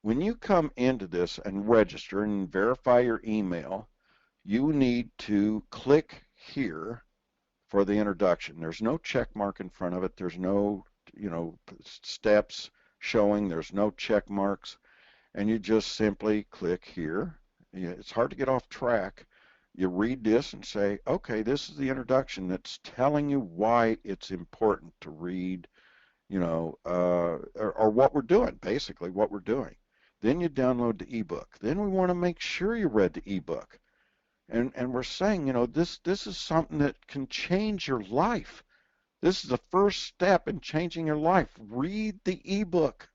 when you come into this and register and verify your email, you need to click here for the introduction. There's no check mark in front of it. There's no, steps showing. There's no check marks. And you just simply click here. It's hard to get off track. You read this and say, okay, this is the introduction that's telling you why it's important to read, or what we're doing, basically what we're doing. Then you download the ebook. Then we want to make sure you read the ebook. And we're saying, this is something that can change your life. This is the first step in changing your life. Read the ebook,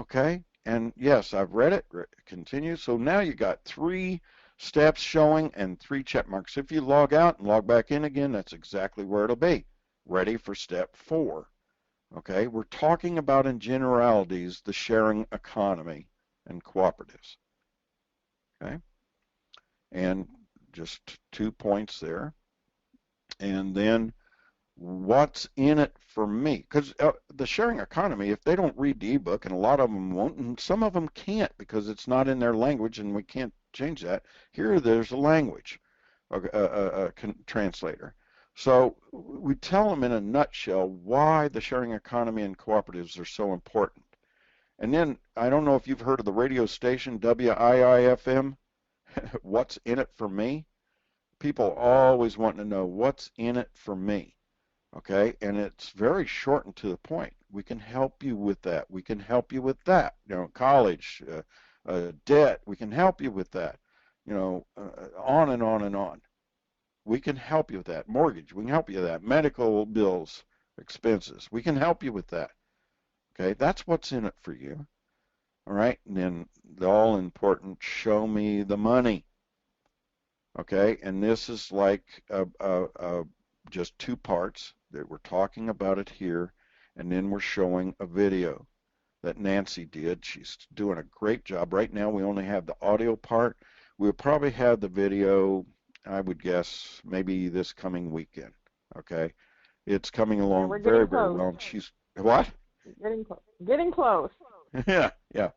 okay? And yes, I've read it. Continue. So now you got 3 steps showing and 3 check marks. If you log out and log back in again, that's exactly where it'll be. Ready for step 4. Okay, we're talking about in generalities the sharing economy and cooperatives. Okay, and just 2 points there. And then what's in it for me? Because the sharing economy, if they don't read the ebook, and a lot of them won't, and some of them can't because it's not in their language and we can't change that. Here, there's a language, a translator. So we tell them in a nutshell why the sharing economy and cooperatives are so important. And then I don't know if you've heard of the radio station WIIFM. What's in it for me? People always want to know what's in it for me. Okay, and it's very short and to the point. We can help you with that. We can help you with that. College, debt. We can help you with that. On and on and on. We can help you with that. Mortgage. We can help you with that. Medical bills, expenses. We can help you with that. Okay, that's what's in it for you. All right, and then the all important show me the money. Okay, and this is like just 2 parts that we're talking about it here, and then we're showing a video that Nancy did. She's doing a great job. Right now we only have the audio part. We'll probably have the video, I would guess, maybe this coming weekend. Okay, it's coming Yeah, along we're very, getting very close. well. And she's what? Getting close. Getting close. Yeah, yeah.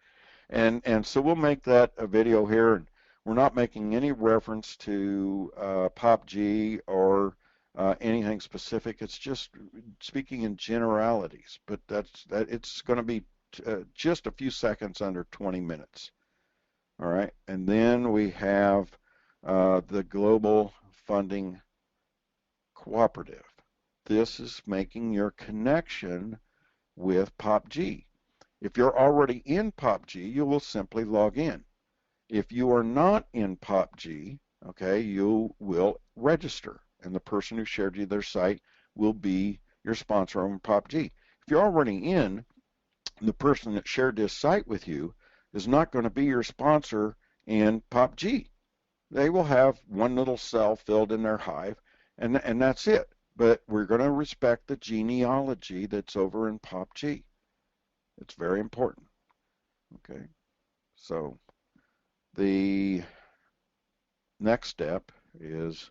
And so we'll make that a video here, and we're not making any reference to POPG or anything specific. It's just speaking in generalities, but it's going to be just a few seconds under 20 minutes. All right, and then we have the Global Funding Cooperative. This is making your connection with POPG. If you're already in POPG, you will simply log in. If you are not in POPG, okay, you will register, and the person who shared you their site will be your sponsor on POPG. If you're already in, the person that shared this site with you is not going to be your sponsor in POPG. They will have one little cell filled in their hive, and that's it. But we're going to respect the genealogy that's over in POPG. It's very important. Okay, so the next step is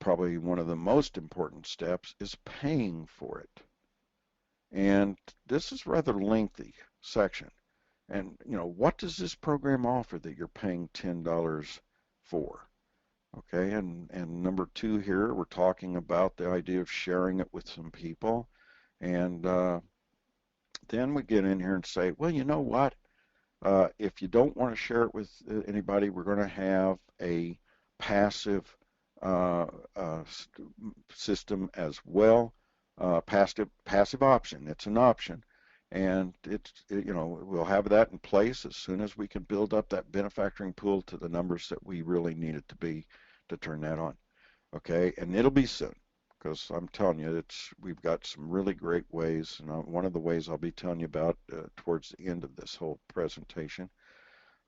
probably one of the most important steps is paying for it. And this is rather lengthy section. And what does this program offer that you're paying $10 for? Okay, and number 2 here, we're talking about the idea of sharing it with some people. And then we get in here and say, well, you know what? If you don't want to share it with anybody, we're going to have a passive system as well. Passive option. It's an option, and we'll have that in place as soon as we can build up that benefactoring pool to the numbers that we really need it to be to turn that on. Okay, and it'll be soon. Because I'm telling you, we've got some really great ways, and one of the ways I'll be telling you about towards the end of this whole presentation.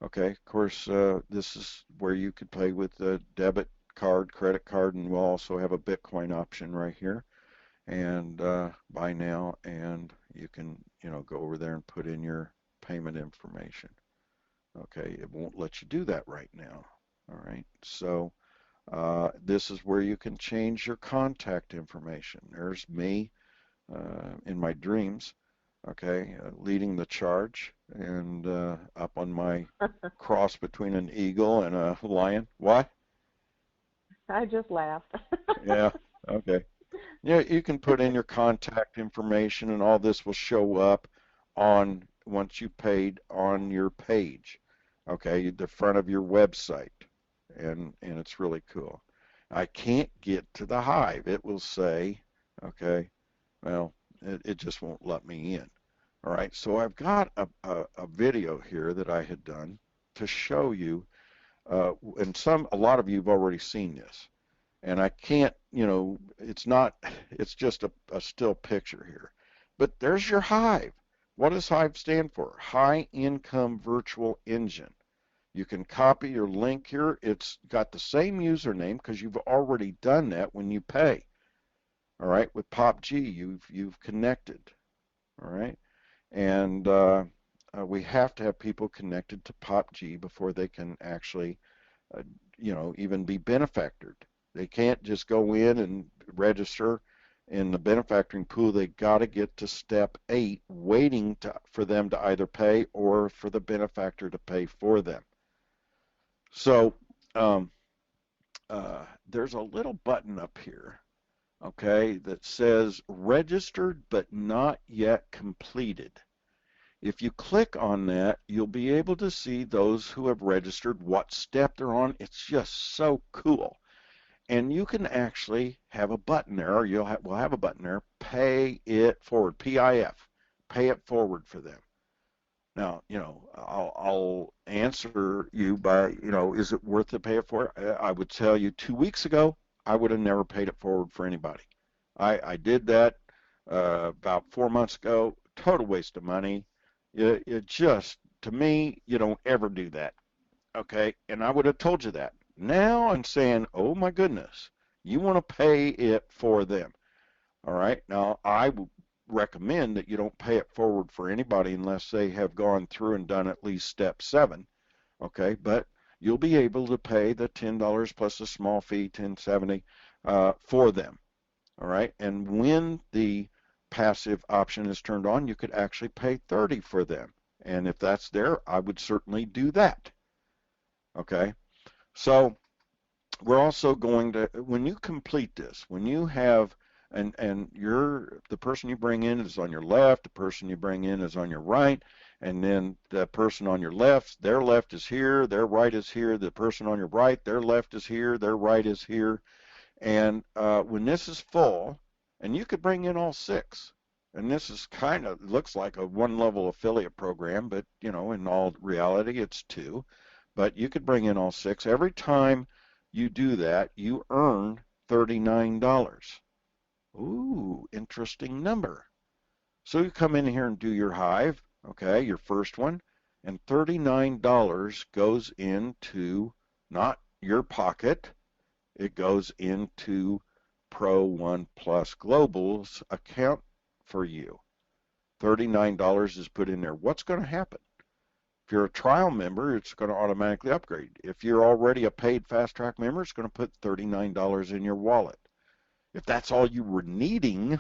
Okay, of course, this is where you could pay with a debit card, credit card, and we'll also have a Bitcoin option right here. And buy now, and you can, go over there and put in your payment information. Okay, it won't let you do that right now. All right, so this is where you can change your contact information. There's me in my dreams, okay, leading the charge. and up on my cross between an eagle and a lion. What? I just laughed. Yeah. Okay. Yeah, you can put in your contact information, and all this will show up on once you paid on your page. Okay, the front of your website, and it's really cool. I can't get to the Hive. It will say, okay, well, it just won't let me in. All right, so I've got a video here that I had done to show you, and a lot of you have already seen this, and I can't, it's not, it's just a still picture here. But there's your Hive. What does Hive stand for? High Income Virtual Engine. You can copy your link here. It's got the same username because you've already done that when you pay. All right, with POPG, you've connected. All right, and we have to have people connected to POPG before they can actually uh, even be benefactored. They can't just go in and register in the benefactoring pool. They got to get to step 8, waiting for them to either pay or for the benefactor to pay for them. So um, there's a little button up here, okay, that says registered but not yet completed. If you click on that, you'll be able to see those who have registered, what step they're on. It's just so cool. And you can actually have a button there, or we'll have a button there, pay it forward, PIF, pay it forward for them. Now, I'll answer you by, is it worth to pay it forward? I would tell you 2 weeks ago, I would have never paid it forward for anybody. I did that about 4 months ago. Total waste of money. It just, to me, you don't ever do that. Okay, and I would have told you that. Now I'm saying, oh my goodness, you want to pay it for them. All right, now I would recommend that you don't pay it forward for anybody unless they have gone through and done at least step 7. Okay, but you'll be able to pay the $10 plus a small fee, 1070, for them. All right, and when the passive option is turned on, you could actually pay 30 for them. And if that's there, I would certainly do that. Okay, so we're also going to, when you complete this, when you have, and the person you bring in is on your left, the person you bring in is on your right, and then the person on your left, their left is here, their right is here, the person on your right, their left is here, their right is here, and when this is full, and you could bring in all 6, and this is kind of looks like a one-level affiliate program, but in all reality, it's 2. But you could bring in all 6. Every time you do that, you earn $39. Ooh, interesting number. So you come in here and do your Hive, okay, your first one, and $39 goes into not your pocket, it goes into Pro One Plus Global's account for you. $39 is put in there. What's going to happen? If you're a trial member, it's going to automatically upgrade. If you're already a paid Fast Track member, it's going to put $39 in your wallet. If that's all you were needing,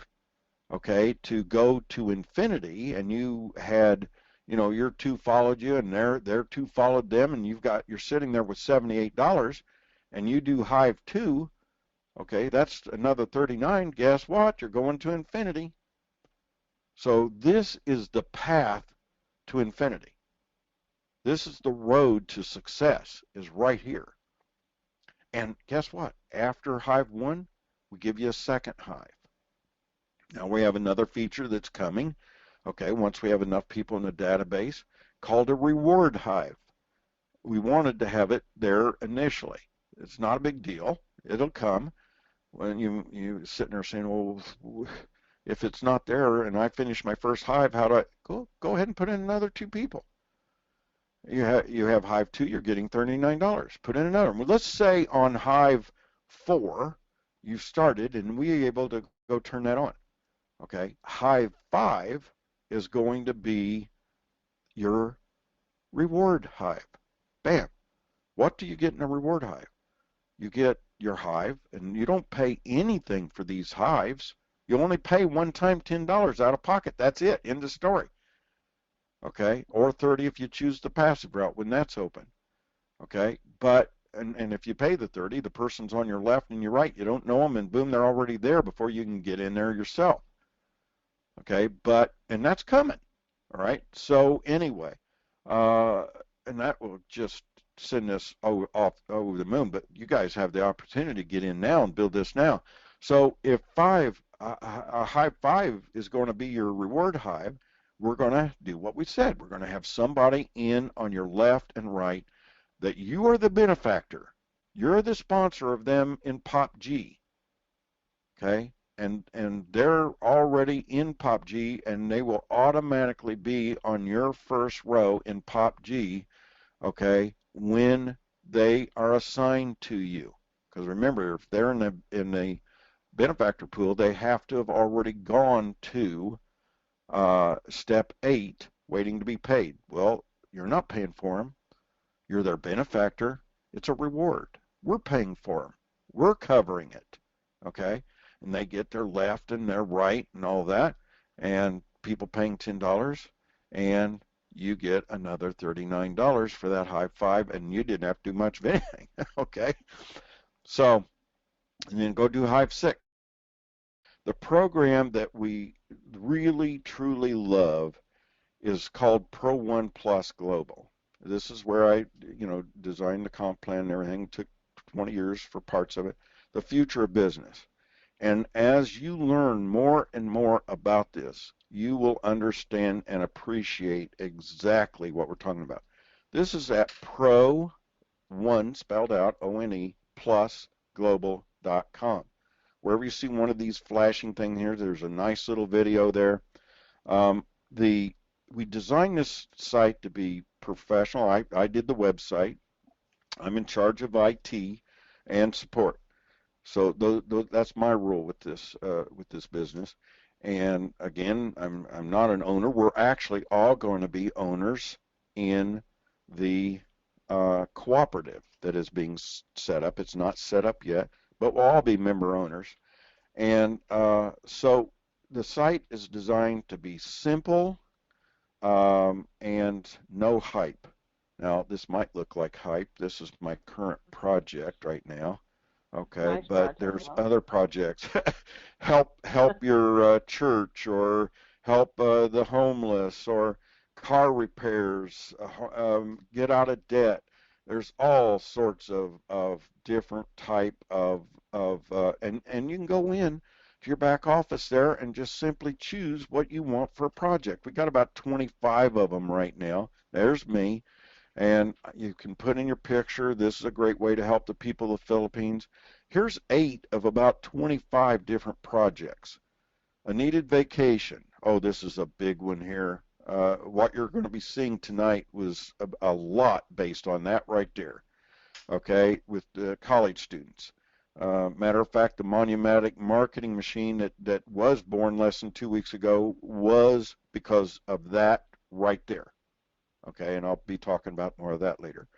okay, to go to infinity, and you had, your 2 followed you, and their 2 followed them, and you're sitting there with $78, and you do Hive 2, okay, that's another 39. Guess what? You're going to infinity. So this is the path to infinity. This is the road to success, is right here. And guess what? After Hive 1, we give you a second Hive. Now we have another feature that's coming, okay, once we have enough people in the database, called a reward Hive. We wanted to have it there initially. It's not a big deal. It'll come. When you sitting there saying, well, if it's not there and I finish my first Hive, how do I go ahead and put in another 2 people? You have Hive 2, you're getting $39. Put in another one. Well, let's say on Hive 4, you've started and we're able to go turn that on. Okay, Hive 5 is going to be your reward Hive. Bam. What do you get in a reward Hive? You get your Hive, and you don't pay anything for these Hives. You only pay one time $10 out of pocket. That's it. End of story. okay, or 30 if you choose the passive route when that's open, okay. But and if you pay the 30, the person's on your left and your right. You don't know them, and boom, they're already there before you can get in there yourself, okay. But and that's coming, all right. So anyway, uh, and that will just send us off over the moon. But you guys have the opportunity to get in now and build this now. So if a hive five is going to be your reward hive, we're going to do what we said. We're going to have somebody in on your left and right that you are the benefactor. You're the sponsor of them in POPG, okay? And they're already in POPG, and they will automatically be on your first row in POPG, okay, when they are assigned to you. Because remember, if they're in the benefactor pool, they have to have already gone to step 8, waiting to be paid. Well, you're not paying for them. You're their benefactor. It's a reward. We're paying for them. We're covering it. Okay? And they get their left and their right and all that. And people paying $10. And you get another $39 for that high five. And you didn't have to do much of anything. Okay? So, and then go do Hive 6. The program that we really, truly love is called Pro One Plus Global. This is where I, designed the comp plan and everything. It took 20 years for parts of it. The future of business. And as you learn more and more about this, you will understand and appreciate exactly what we're talking about. This is at Pro One, spelled out ONE, plus global.com. Wherever you see one of these flashing things here, there's a nice little video there. Um, the we designed this site to be professional. I did the website. I'm in charge of IT and support. So that's my rule with this business. And again, I'm not an owner. We're actually all going to be owners in the cooperative that is being set up. It's not set up yet, but we'll all be member owners. And so the site is designed to be simple, and no hype. Now, this might look like hype. This is my current project right now. Okay, Nice but project. there's Love it. other projects. Help your church, or help the homeless, or car repairs, get out of debt. There's all sorts of different type and you can go in to your back office there and just simply choose what you want for a project. We got about 25 of them right now. There's me. And you can put in your picture. This is a great way to help the people of the Philippines. Here's 8 of about 25 different projects. A needed vacation. Oh, this is a big one here. What you're going to be seeing tonight was a lot based on that right there. Okay, with the college students. Matter of fact, the Monumatic marketing machine that was born less than 2 weeks ago was because of that right there. Okay, and I'll be talking about more of that later.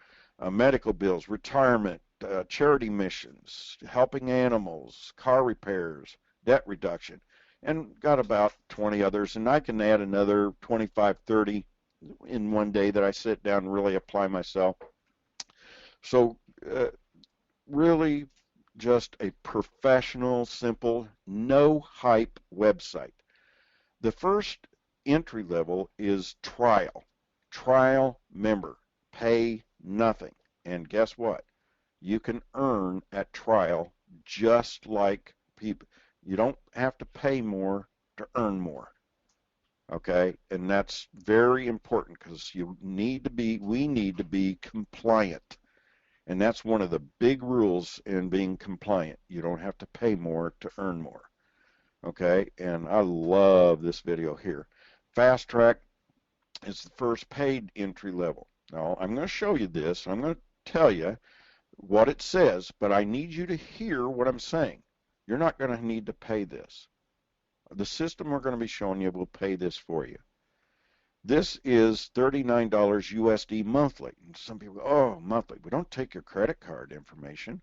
Medical bills, retirement, charity missions, helping animals, car repairs, debt reduction, and got about 20 others. And I can add another 25, 30 in one day that I sit down and really apply myself. So, really just a professional, simple, no hype website. The first entry level is trial. Trial member. Pay nothing. And guess what? You can earn at trial just like people. You don't have to pay more to earn more. Okay? And that's very important because we need to be compliant. And that's one of the big rules in being compliant. You don't have to pay more to earn more. Okay? And I love this video here. Fast Track is the first paid entry level. Now, I'm going to show you this. I'm going to tell you what it says, but I need you to hear what I'm saying. You're not going to need to pay this. The system we're going to be showing you will pay this for you. This is $39 USD monthly. And some people go, oh, monthly. We don't take your credit card information.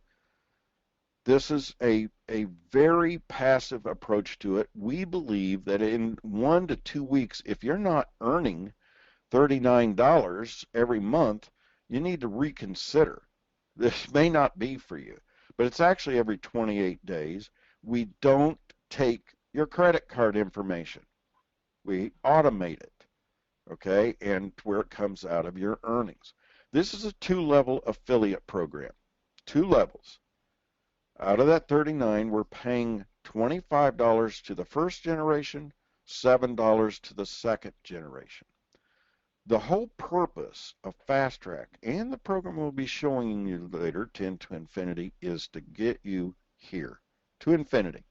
This is a very passive approach to it. We believe that in 1 to 2 weeks, if you're not earning $39 every month, you need to reconsider. This may not be for you, but it's actually every 28 days. We don't take your credit card information. We automate it, okay, and where it comes out of your earnings. This is a two-level affiliate program. Two levels. Out of that 39, we're paying $25 to the first generation, $7 to the second generation. The whole purpose of Fast Track and the program we'll be showing you later, 10 to Infinity, is to get you here to Infinity.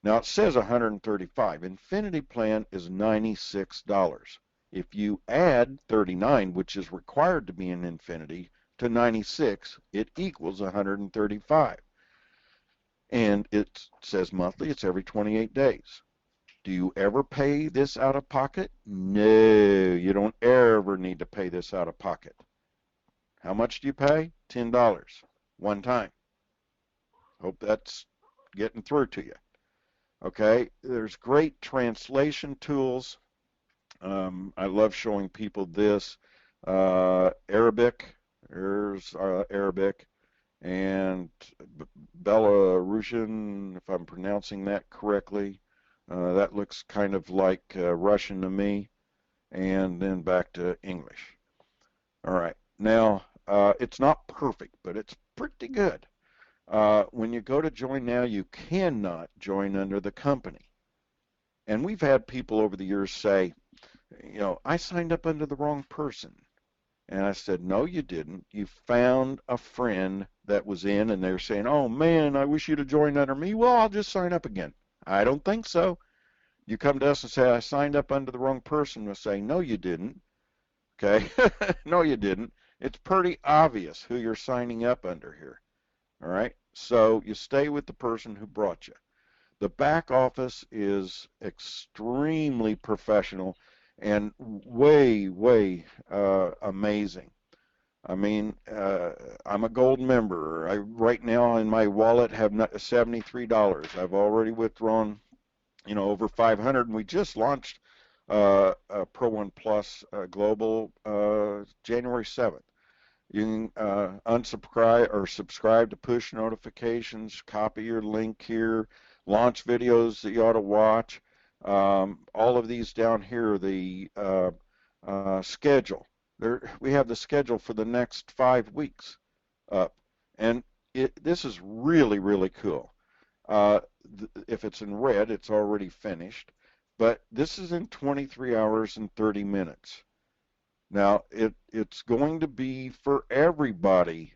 Now it says 135. Infinity plan is $96. If you add 39, which is required to be in Infinity, to 96, it equals 135. And it says monthly, it's every 28 days. Do you ever pay this out of pocket? No, you don't ever need to pay this out of pocket. How much do you pay? $10, one time. Hope that's getting through to you. Okay, there's great translation tools. I love showing people this. Arabic, there's Arabic, and Belarusian, if I'm pronouncing that correctly. That looks kind of like Russian to me, and then back to English. All right, now it's not perfect, but it's pretty good. When you go to join now, you cannot join under the company. And we've had people over the years say, I signed up under the wrong person. And I said, no, you didn't. You found a friend that was in, and they're saying, oh, man, I wish you'd have joined under me. Well, I'll just sign up again. I don't think so. You come to us and say, I signed up under the wrong person. We'll say, no, you didn't. Okay? No, you didn't. It's pretty obvious who you're signing up under here. All right? So you stay with the person who brought you. The back office is extremely professional and way, way amazing. I mean, I'm a gold member. I right now in my wallet have $73. I've already withdrawn, over 500, and we just launched Pro One Plus Global January 7th. You can unsubscribe or subscribe to push notifications, copy your link here, launch videos that you ought to watch. All of these down here, the schedule. We have the schedule for the next 5 weeks up. And this is really, really cool. If it's in red, it's already finished. But this is in 23 hours and 30 minutes. Now, it's going to be for everybody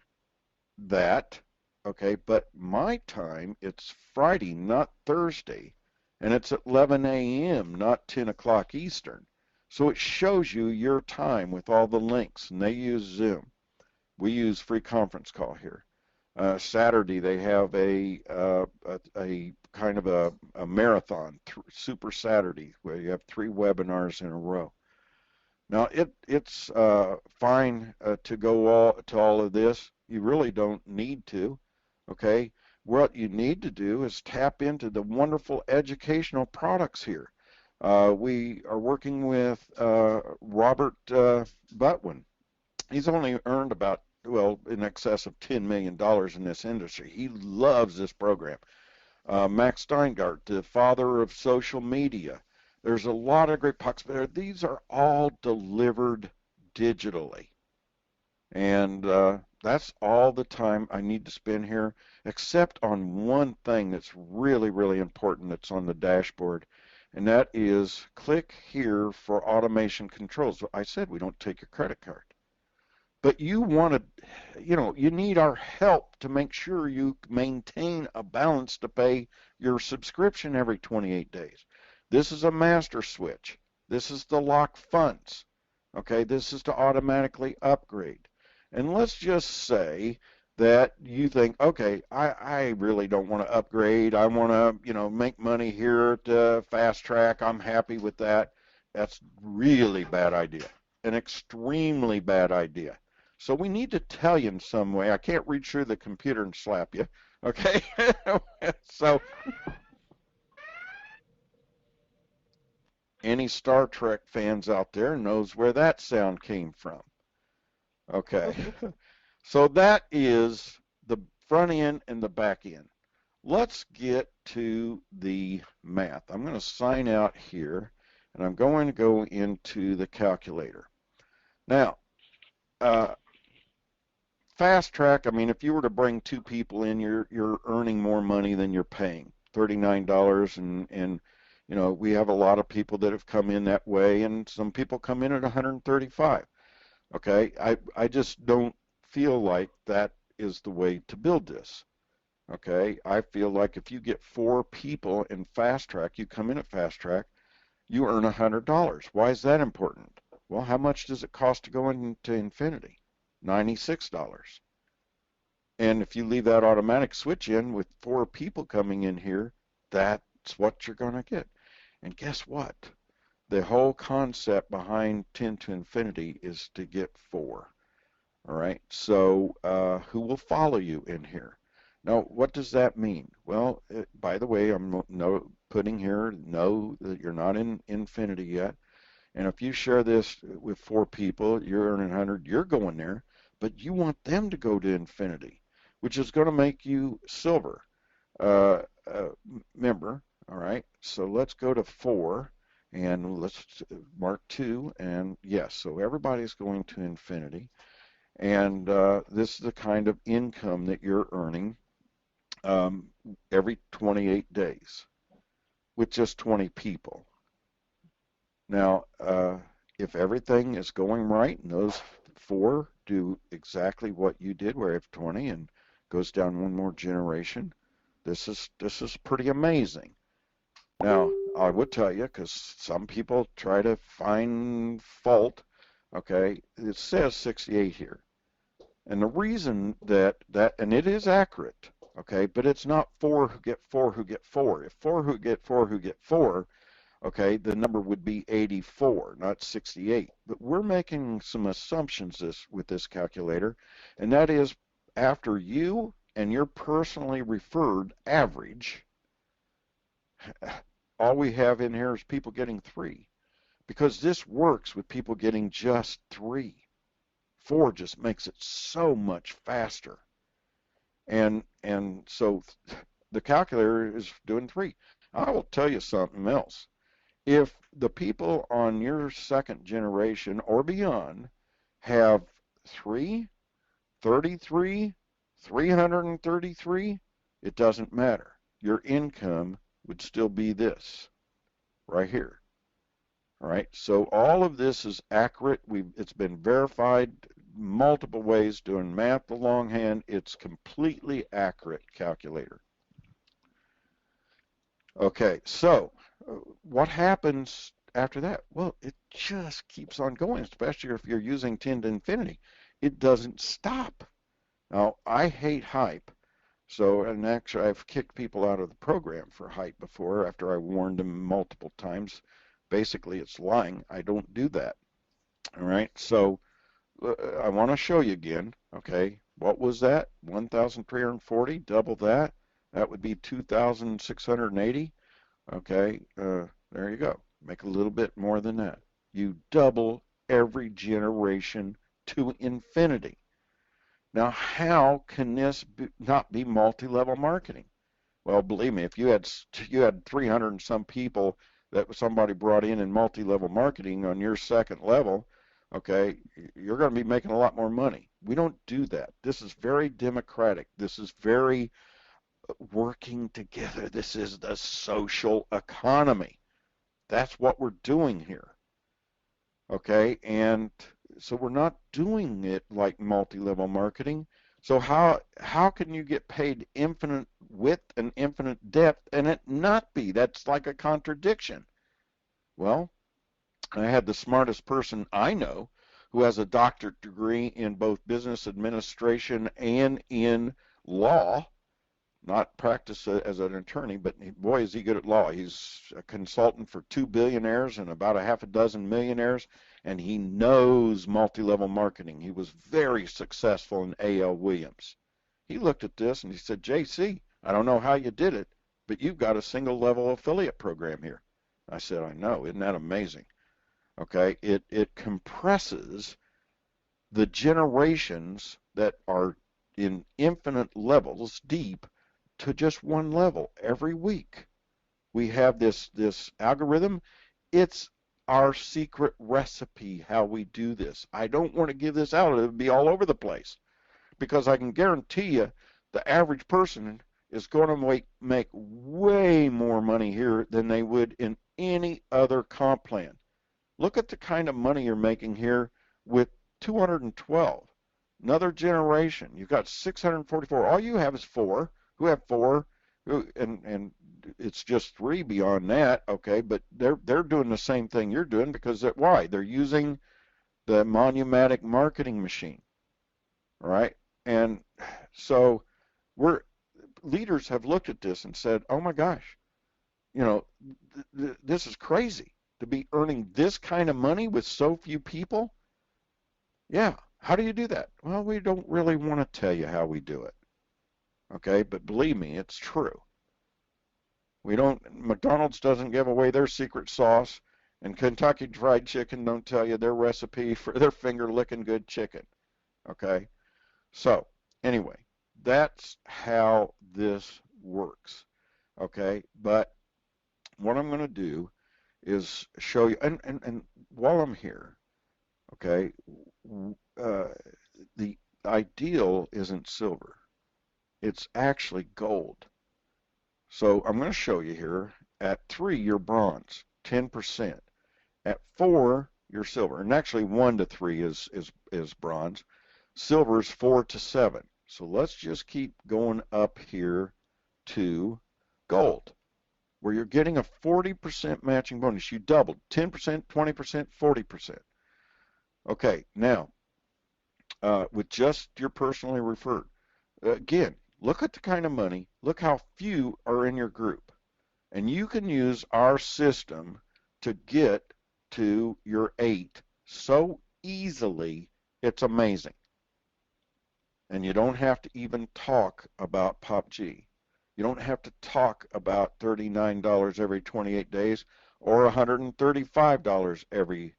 okay, but my time, it's Friday, not Thursday, and it's at 11 a.m., not 10 o'clock Eastern. So it shows you your time with all the links, and they use Zoom. We use free conference call here. Saturday, they have a kind of a marathon, Super Saturday, where you have 3 webinars in a row. Now, it's fine to go to all of this. You really don't need to, okay? What you need to do is tap into the wonderful educational products here. We are working with Robert Butwin. He's only earned about, in excess of $10 million in this industry. He loves this program. Max Steingart, the father of social media. There's a lot of great pucks there. These are all delivered digitally. And that's all the time I need to spend here, except on one thing that's really, really important that's on the dashboard, and that is click here for automation controls. I said we don't take your credit card. But you want to, you need our help to make sure you maintain a balance to pay your subscription every 28 days. This is a master switch. This is to lock funds. Okay, this is to automatically upgrade. And let's just say that you think, okay, I really don't want to upgrade. I want to, make money here at Fast Track. I'm happy with that. That's really bad idea, an extremely bad idea. So we need to tell you in some way. I can't reach through the computer and slap you, okay? So Any Star Trek fans out there knows where that sound came from. Okay. So that is the front end and the back end. Let's get to the math. I'm going to sign out here, and I'm going to go into the calculator. Now, uh, fast track, I mean, if you were to bring two people in, you're earning more money than you're paying. $39 and you know, we have a lot of people that have come in that way, and some people come in at 135. Okay, I just don't feel like that is the way to build this. Okay, I feel like if you get four people in fast track, you come in at fast track, you earn $100. Why is that important? Well, how much does it cost to go into infinity? $96. And if you leave that automatic switch in with four people coming in here, that's what you're going to get. And guess what? The whole concept behind 10 to infinity is to get four. All right. So who will follow you in here? Now, what does that mean? Well, by the way, I'm putting here, know that you're not in infinity yet. And if you share this with four people, you're earning 100, you're going there, but you want them to go to infinity, which is going to make you silver member. All right. So let's go to four and let's mark two. And yes, so everybody's going to infinity. And this is the kind of income that you're earning um, every 28 days with just 20 people. Now, if everything is going right and those four do exactly what you did, where if 20 and goes down one more generation, this is pretty amazing. Now, I would tell you, because some people try to find fault, okay, it says 68 here. And the reason and it is accurate, okay, but it's not four who get four who get four. If four who get four who get four, okay, the number would be 84, not 68. But we're making some assumptions with this calculator, and that is after you and your personally referred average, all we have in here is people getting three, because this works with people getting just three. Four just makes it so much faster. And so the calculator is doing three. I will tell you something else. If the people on your second generation or beyond have 3, 33, 333, it doesn't matter. Your income would still be this right here. All right, so all of this is accurate. It's been verified multiple ways doing math the longhand. It's completely accurate calculator. Okay, so what happens after that? Well, it just keeps on going, especially if you're using 10 to infinity. It doesn't stop. Now, I hate hype. So, and actually, I've kicked people out of the program for hype before after I warned them multiple times. Basically, it's lying. I don't do that. All right. So, I want to show you again. Okay. What was that? 1,340. Double that. That would be 2,680. Okay. There you go. Make a little bit more than that. You double every generation to infinity. Now, how can this not be multi-level marketing? Well, believe me, if you had 300 and some people that somebody brought in multi-level marketing on your second level, okay, you're going to be making a lot more money. We don't do that. This is very democratic. This is very working together. This is the social economy. That's what we're doing here. Okay, and so we're not doing it like multi-level marketing. So how can you get paid infinite width and infinite depth and it not be? That's like a contradiction. Well, I had the smartest person I know who has a doctorate degree in both business administration and in law, not practice as an attorney, but boy, is he good at law. He's a consultant for two billionaires and about a half a dozen millionaires, and he knows multi-level marketing. He was very successful in A.L. Williams. He looked at this and he said, JC, I don't know how you did it, but you've got a single level affiliate program here. I said, I know. Isn't that amazing? Okay. It compresses the generations that are in infinite levels deep to just one level every week. We have this algorithm. It's our secret recipe how we do this. I don't want to give this out. It would be all over the place because I can guarantee you the average person is going to make way more money here than they would in any other comp plan. Look at the kind of money you're making here with 212. Another generation. You've got 644. All you have is four. Who have four? And it's just three beyond that. Okay, but they're doing the same thing you're doing because why? They're using the Monumatic marketing machine, right? And so we're leaders have looked at this and said, "Oh my gosh, you know, this is crazy to be earning this kind of money with so few people." Yeah. How do you do that? Well, we don't really want to tell you how we do it. Okay. But believe me, it's true. We don't, McDonald's doesn't give away their secret sauce, and Kentucky Fried Chicken don't tell you their recipe for their finger licking good chicken. Okay. So, anyway, that's how this works. Okay. But what I'm going to do is show you, and while I'm here, okay, uh, the ideal isn't silver. It's actually gold. So I'm going to show you here. At 3, you're bronze, 10%. At 4, you're silver. And actually 1 to 3 is bronze. Silver is 4 to 7. So let's just keep going up here to gold, where you're getting a 40% matching bonus. You doubled 10%, 20%, 40%. Okay, now with just your personally referred. Again, look at the kind of money, look how few are in your group. And you can use our system to get to your 8 so easily, it's amazing. And you don't have to even talk about POPG. You don't have to talk about $39 every 28 days or $135 every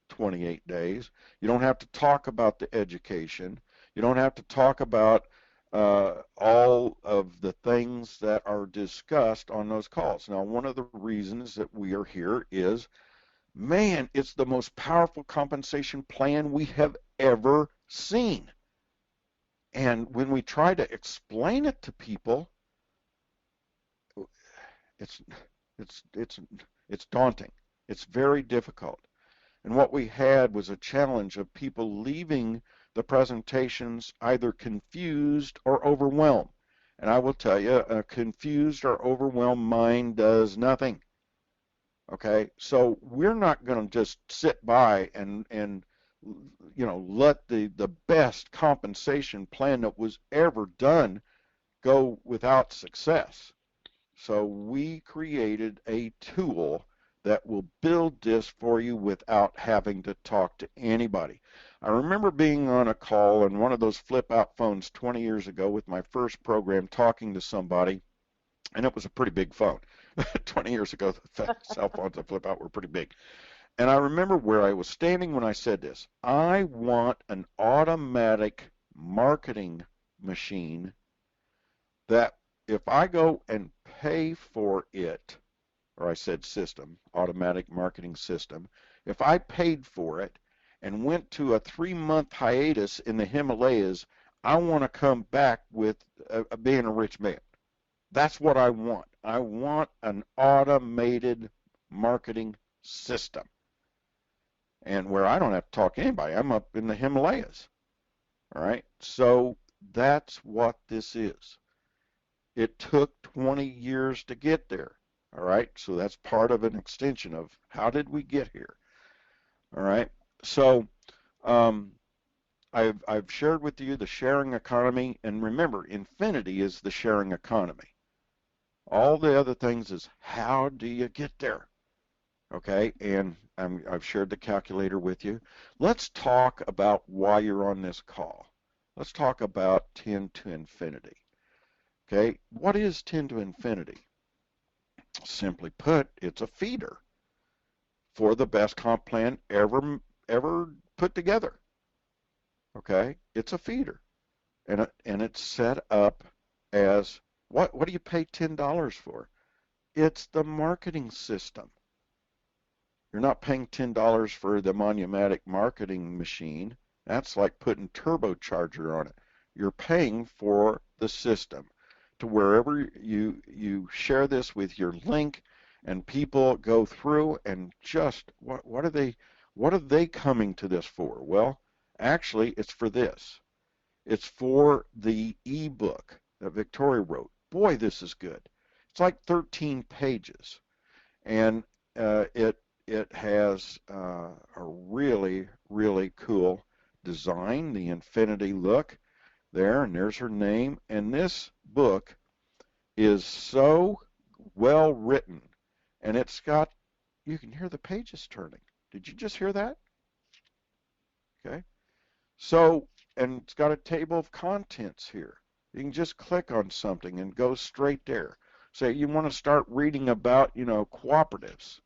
28 days. You don't have to talk about the education. You don't have to talk about all of the things that are discussed on those calls. Now, one of the reasons that we are here is, man, it's the most powerful compensation plan we have ever seen. And when we try to explain it to people, it's it's it's it's daunting. It's very difficult. And what we had was a challenge of people leaving the presentations either confused or overwhelmed. And I will tell you, a confused or overwhelmed mind does nothing. Okay, so we're not going to just sit by and let the best compensation plan that was ever done go without success. So we created a tool that will build this for you without having to talk to anybody. I remember being on a call on one of those flip out phones 20 years ago with my first program talking to somebody, and it was a pretty big phone. 20 years ago, the cell phones that flip out were pretty big. And I remember where I was standing when I said this. I want an automatic marketing machine that if I go and pay for it, or I said system, automatic marketing system, if I paid for it and went to a 3-month hiatus in the Himalayas, I want to come back with being a rich man. That's what I want. I want an automated marketing system. And where I don't have to talk to anybody, I'm up in the Himalayas. All right. So that's what this is. It took 20 years to get there. All right. So that's part of an extension of how did we get here? All right. So um, I've shared with you the sharing economy. And remember, infinity is the sharing economy. All the other things is how do you get there? Okay. And I've shared the calculator with you. Let's talk about why you're on this call. Let's talk about 10 to infinity. Okay. What is 10 to infinity? Simply put, it's a feeder. for the best comp plan ever put together. Okay, it's a feeder, and it's set up as what do you pay $10 for? It's the marketing system. You're not paying $10 for the Monumatic marketing machine. That's like putting turbocharger on it. You're paying for the system to wherever you share this with your link and people go through and just what are they coming to this for? Well, actually it's for this. It's for the ebook that Victoria wrote. Boy, this is good. It's like 13 pages, and it has a really cool design, the infinity look there, and there's her name. And this book is so well written, and it's got, you can hear the pages turning. Did you just hear that? Okay. So, and it's got a table of contents here. You can just click on something and go straight there. Say you want to start reading about, cooperatives.